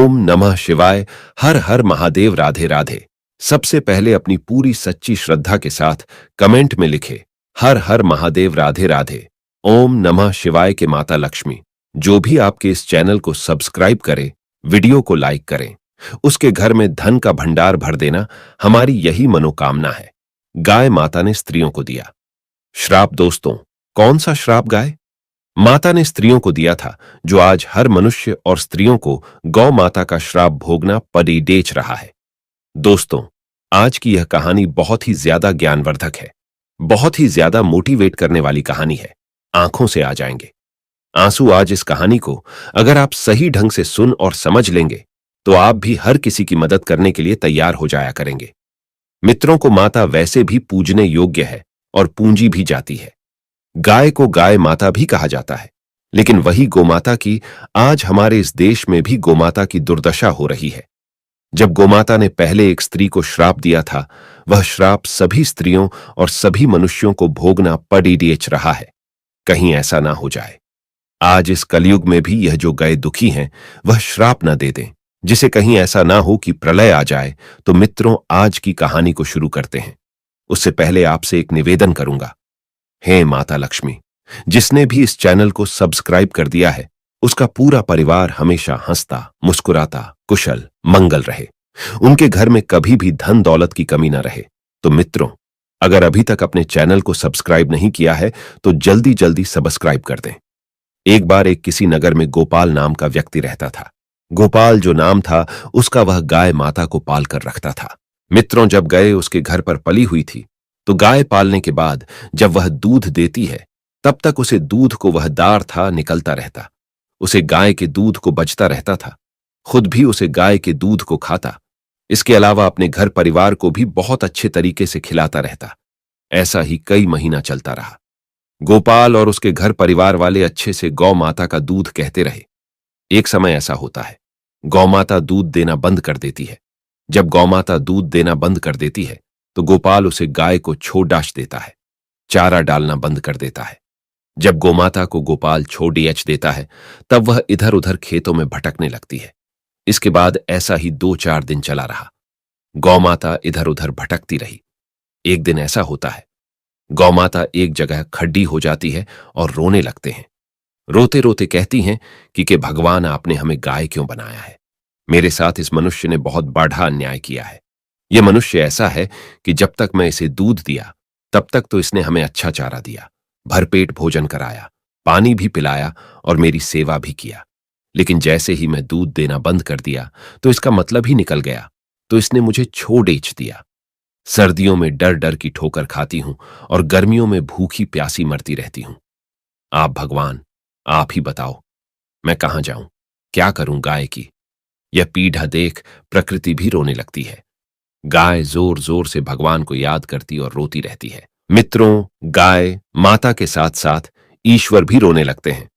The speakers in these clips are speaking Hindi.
ओम नमः शिवाय। हर हर महादेव। राधे राधे। सबसे पहले अपनी पूरी सच्ची श्रद्धा के साथ कमेंट में लिखे हर हर महादेव। राधे राधे। ओम नमः शिवाय के माता लक्ष्मी जो भी आपके इस चैनल को सब्सक्राइब करे, वीडियो को लाइक करें, उसके घर में धन का भंडार भर देना हमारी यही मनोकामना है। गाय माता ने स्त्रियों को दिया श्राप। दोस्तों, कौन सा श्राप गाय माता ने स्त्रियों को दिया था जो आज हर मनुष्य और स्त्रियों को गौ माता का श्राप भोगना पड़ेच रहा है। दोस्तों, आज की यह कहानी बहुत ही ज्यादा ज्ञानवर्धक है, बहुत ही ज्यादा मोटिवेट करने वाली कहानी है। आंखों से आ जाएंगे आंसू आज इस कहानी को अगर आप सही ढंग से सुन और समझ लेंगे तो आप भी हर किसी की मदद करने के लिए तैयार हो जाया करेंगे। मित्रों को माता वैसे भी पूजने योग्य है और पूंजी भी जाती है। गाय को गाय माता भी कहा जाता है, लेकिन वही गोमाता की आज हमारे इस देश में भी गोमाता की दुर्दशा हो रही है। जब गोमाता ने पहले एक स्त्री को श्राप दिया था, वह श्राप सभी स्त्रियों और सभी मनुष्यों को भोगना पड़ेच रहा है। कहीं ऐसा ना हो जाए आज इस कलयुग में भी यह जो गए दुखी हैं वह श्राप न दे दें, जिसे कहीं ऐसा ना हो कि प्रलय आ जाए। तो मित्रों, आज की कहानी को शुरू करते हैं। उससे पहले आपसे एक निवेदन करूंगा। हे माता लक्ष्मी, जिसने भी इस चैनल को सब्सक्राइब कर दिया है उसका पूरा परिवार हमेशा हंसता मुस्कुराता कुशल मंगल रहे, उनके घर में कभी भी धन दौलत की कमी न रहे। तो मित्रों, अगर अभी तक अपने चैनल को सब्सक्राइब नहीं किया है तो जल्दी जल्दी सब्सक्राइब कर दें। एक बार एक किसी नगर में गोपाल नाम का व्यक्ति रहता था। गोपाल जो नाम था उसका, वह गाय माता को पाल कर रखता था। मित्रों, जब गाय उसके घर पर पली हुई थी तो गाय पालने के बाद जब वह दूध देती है तब तक उसे दूध को वह दार था निकलता रहता, उसे गाय के दूध को बचता रहता था, खुद भी उसे गाय के दूध को खाता, इसके अलावा अपने घर परिवार को भी बहुत अच्छे तरीके से खिलाता रहता। ऐसा ही कई महीना चलता रहा। गोपाल और उसके घर परिवार वाले अच्छे से गौ माता का दूध कहते रहे। एक समय ऐसा होता है, गौ माता दूध देना बंद कर देती है। जब गौ माता दूध देना बंद कर देती है तो गोपाल उसे गाय को छोड़ डाश देता है, चारा डालना बंद कर देता है। जब गोमाता को गोपाल छोड़ देता है तब वह इधर उधर खेतों में भटकने लगती है। इसके बाद ऐसा ही 2-4 दिन चला रहा। गौमाता इधर उधर भटकती रही। एक दिन ऐसा होता है, गौमाता एक जगह खड्डी हो जाती है और रोने लगते हैं। रोते रोते कहती हैं कि भगवान, आपने हमें गाय क्यों बनाया है? मेरे साथ इस मनुष्य ने बहुत बड़ा अन्याय किया है। यह मनुष्य ऐसा है कि जब तक मैं इसे दूध दिया तब तक तो इसने हमें अच्छा चारा दिया, भरपेट भोजन कराया, पानी भी पिलाया और मेरी सेवा भी किया। लेकिन जैसे ही मैं दूध देना बंद कर दिया तो इसका मतलब ही निकल गया, तो इसने मुझे छोड़ दिया। सर्दियों में डर डर की ठोकर खाती हूं और गर्मियों में भूखी प्यासी मरती रहती हूं। आप भगवान, आप ही बताओ, मैं कहां जाऊं, क्या करूं गाय की? यह पीढ़ा देख प्रकृति भी रोने लगती है। गाय जोर जोर से भगवान को याद करती और रोती रहती है। मित्रों, गाय माता के साथ साथ ईश्वर भी रोने लगते हैं।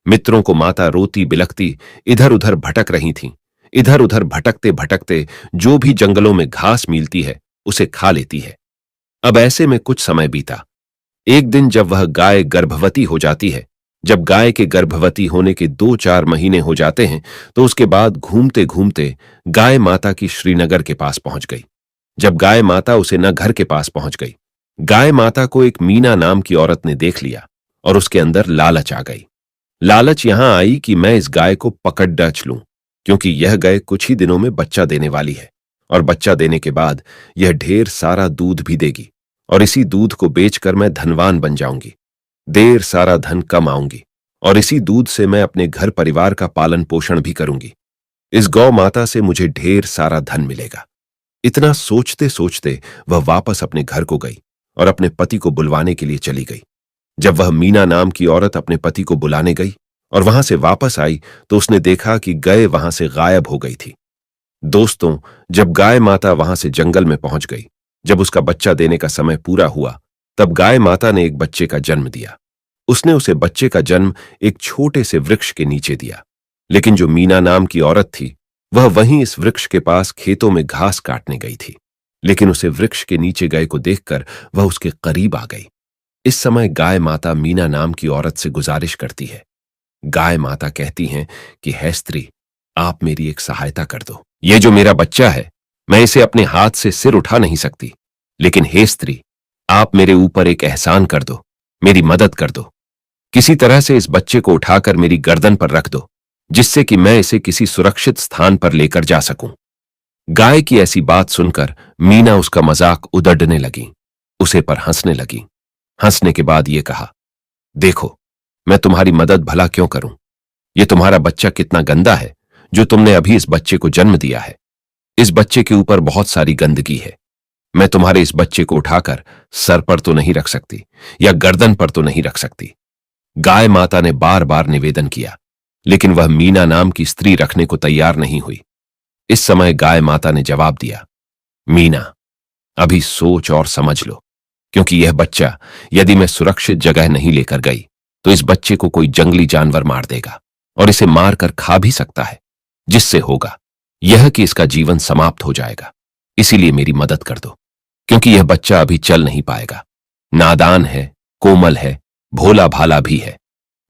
मित्रों को माता रोती बिलखती इधर उधर भटक रही थीं। इधर उधर भटकते भटकते जो भी जंगलों में घास मिलती है उसे खा लेती है। अब ऐसे में कुछ समय बीता। एक दिन जब वह गाय गर्भवती हो जाती है, जब गाय के गर्भवती होने के 2-4 महीने हो जाते हैं तो उसके बाद घूमते घूमते गाय माता की श्रीनगर के पास पहुंच गई। जब गाय माता उसे न घर के पास पहुंच गई, गाय माता को एक मीना नाम की औरत ने देख लिया और उसके अंदर लालच आ गई। लालच यहां आई कि मैं इस गाय को पकड़ डाच लूं, क्योंकि यह गाय कुछ ही दिनों में बच्चा देने वाली है और बच्चा देने के बाद यह ढेर सारा दूध भी देगी और इसी दूध को बेचकर मैं धनवान बन जाऊंगी, ढेर सारा धन कमाऊंगी और इसी दूध से मैं अपने घर परिवार का पालन पोषण भी करूंगी। इस गौ माता से मुझे ढेर सारा धन मिलेगा। इतना सोचते सोचते वह वापस अपने घर को गई और अपने पति को बुलवाने के लिए चली गई। जब वह मीना नाम की औरत अपने पति को बुलाने गई और वहां से वापस आई तो उसने देखा कि गाय वहां से गायब हो गई थी। दोस्तों, जब गाय माता वहां से जंगल में पहुंच गई, जब उसका बच्चा देने का समय पूरा हुआ, तब गाय माता ने एक बच्चे का जन्म दिया। उसने उसे बच्चे का जन्म एक छोटे से वृक्ष के नीचे दिया। लेकिन जो मीना नाम की औरत थी वह वहीं इस वृक्ष के पास खेतों में घास काटने गई थी। लेकिन उसे वृक्ष के नीचे गए को देखकर वह उसके करीब आ गई। इस समय गाय माता मीना नाम की औरत से गुजारिश करती है। गाय माता कहती हैं कि है स्त्री, आप मेरी एक सहायता कर दो। ये जो मेरा बच्चा है, मैं इसे अपने हाथ से सिर उठा नहीं सकती, लेकिन हे स्त्री, आप मेरे ऊपर एक एहसान कर दो, मेरी मदद कर दो। किसी तरह से इस बच्चे को उठाकर मेरी गर्दन पर रख दो, जिससे कि मैं इसे किसी सुरक्षित स्थान पर लेकर जा सकूं। गाय की ऐसी बात सुनकर मीना उसका मजाक उड़ाने लगी, उसे पर हंसने लगी। हंसने के बाद ये कहा, देखो, मैं तुम्हारी मदद भला क्यों करूं? ये तुम्हारा बच्चा कितना गंदा है जो तुमने अभी इस बच्चे को जन्म दिया है। इस बच्चे के ऊपर बहुत सारी गंदगी है। मैं तुम्हारे इस बच्चे को उठाकर सर पर तो नहीं रख सकती या गर्दन पर तो नहीं रख सकती। गाय माता ने बार बार निवेदन किया, लेकिन वह मीना नाम की स्त्री रखने को तैयार नहीं हुई। इस समय गाय माता ने जवाब दिया, मीना, अभी सोच और समझ लो, क्योंकि यह बच्चा यदि मैं सुरक्षित जगह नहीं लेकर गई तो इस बच्चे को कोई जंगली जानवर मार देगा और इसे मारकर खा भी सकता है, जिससे होगा यह कि इसका जीवन समाप्त हो जाएगा। इसीलिए मेरी मदद कर दो, क्योंकि यह बच्चा अभी चल नहीं पाएगा। नादान है, कोमल है, भोला भाला भी है।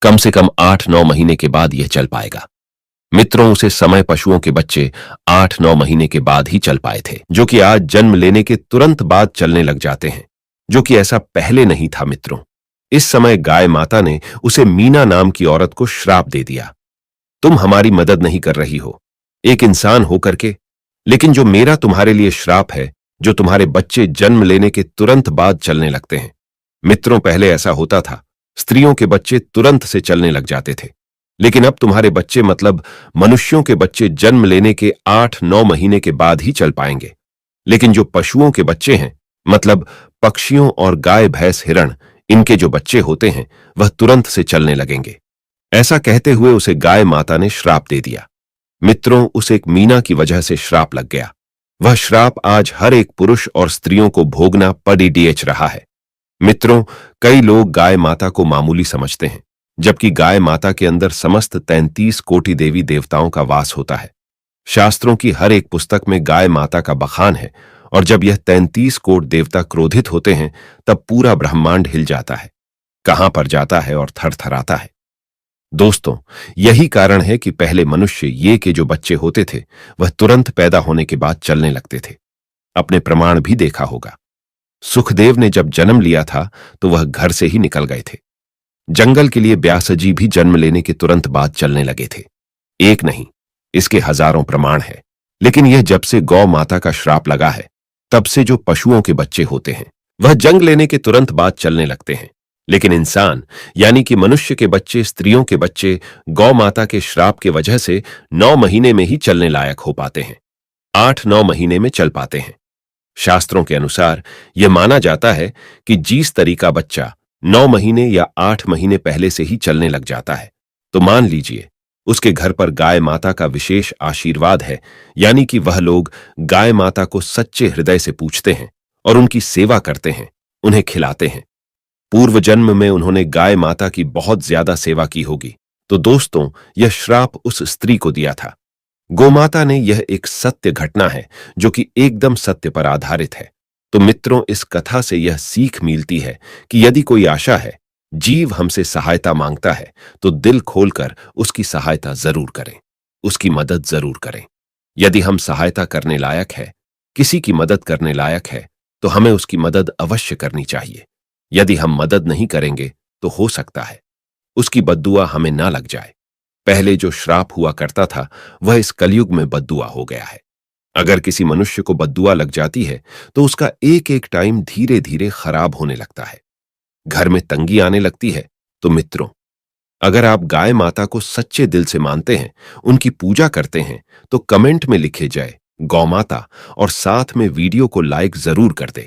कम से कम 8-9 महीने के बाद यह चल पाएगा। मित्रों, उसे समय पशुओं के बच्चे 8-9 महीने के बाद ही चल पाए थे, जो कि आज जन्म लेने के तुरंत बाद चलने लग जाते हैं, जो कि ऐसा पहले नहीं था। मित्रों, इस समय गाय माता ने उसे मीना नाम की औरत को श्राप दे दिया, तुम हमारी मदद नहीं कर रही हो, एक इंसान होकर के, लेकिन जो मेरा तुम्हारे लिए श्राप है, जो तुम्हारे बच्चे जन्म लेने के तुरंत बाद चलने लगते हैं। मित्रों, पहले ऐसा होता था, स्त्रियों के बच्चे तुरंत से चलने लग जाते थे, लेकिन अब तुम्हारे बच्चे मतलब मनुष्यों के बच्चे जन्म लेने के 8-9 महीने के बाद ही चल पाएंगे। लेकिन जो पशुओं के बच्चे हैं, मतलब पक्षियों और गाय भैंस हिरण, इनके जो बच्चे होते हैं वह तुरंत से चलने लगेंगे। ऐसा कहते हुए उसे गाय माता ने श्राप दे दिया। मित्रों, उसे एक मीना की वजह से श्राप लग गया। वह श्राप आज हर एक पुरुष और स्त्रियों को भोगना पड़ रहा है। मित्रों, कई लोग गाय माता को मामूली समझते हैं, जबकि गाय माता के अंदर समस्त 33 कोटि देवी देवताओं का वास होता है। शास्त्रों की हर एक पुस्तक में गाय माता का बखान है, और जब यह 33 कोट देवता क्रोधित होते हैं तब पूरा ब्रह्मांड हिल जाता है, कहां पर जाता है और थरथराता है। दोस्तों, यही कारण है कि पहले मनुष्य ये के जो बच्चे होते थे वह तुरंत पैदा होने के बाद चलने लगते थे। अपने प्रमाण भी देखा होगा। सुखदेव ने जब जन्म लिया था तो वह घर से ही निकल गए थे। जंगल के लिए व्यासजी भी जन्म लेने के तुरंत बाद चलने लगे थे। एक नहीं, इसके हजारों प्रमाण है। लेकिन यह जब से गौ माता का श्राप लगा है, तब से जो पशुओं के बच्चे होते हैं वह जन्म लेने के तुरंत बाद चलने लगते हैं, लेकिन इंसान यानी कि मनुष्य के बच्चे, स्त्रियों के बच्चे गौ माता के श्राप के वजह से 9 महीने में ही चलने लायक हो पाते हैं, 8-9 महीने में चल पाते हैं। शास्त्रों के अनुसार यह माना जाता है कि जिस तरीका बच्चा 9 महीने या 8 महीने पहले से ही चलने लग जाता है, तो मान लीजिए उसके घर पर गाय माता का विशेष आशीर्वाद है, यानी कि वह लोग गाय माता को सच्चे हृदय से पूछते हैं और उनकी सेवा करते हैं, उन्हें खिलाते हैं। पूर्व जन्म में उन्होंने गाय माता की बहुत ज्यादा सेवा की होगी, तो दोस्तों यह श्राप उस स्त्री को दिया था। गोमाता ने, यह एक सत्य घटना है जो कि एकदम सत्य पर आधारित है। तो मित्रों, इस कथा से यह सीख मिलती है कि यदि कोई आशा है, जीव हमसे सहायता मांगता है, तो दिल खोलकर उसकी सहायता जरूर करें, उसकी मदद जरूर करें। यदि हम सहायता करने लायक है, किसी की मदद करने लायक है, तो हमें उसकी मदद अवश्य करनी चाहिए। यदि हम मदद नहीं करेंगे तो हो सकता है उसकी बद्दुआ हमें ना लग जाए। पहले जो श्राप हुआ करता था वह इस कलयुग में बद्दुआ हो गया है। अगर किसी मनुष्य को बद्दुआ लग जाती है तो उसका एक एक टाइम धीरे धीरे खराब होने लगता है, घर में तंगी आने लगती है। तो मित्रों, अगर आप गाय माता को सच्चे दिल से मानते हैं, उनकी पूजा करते हैं, तो कमेंट में लिखे जय गौ माता और साथ में वीडियो को लाइक जरूर कर दें।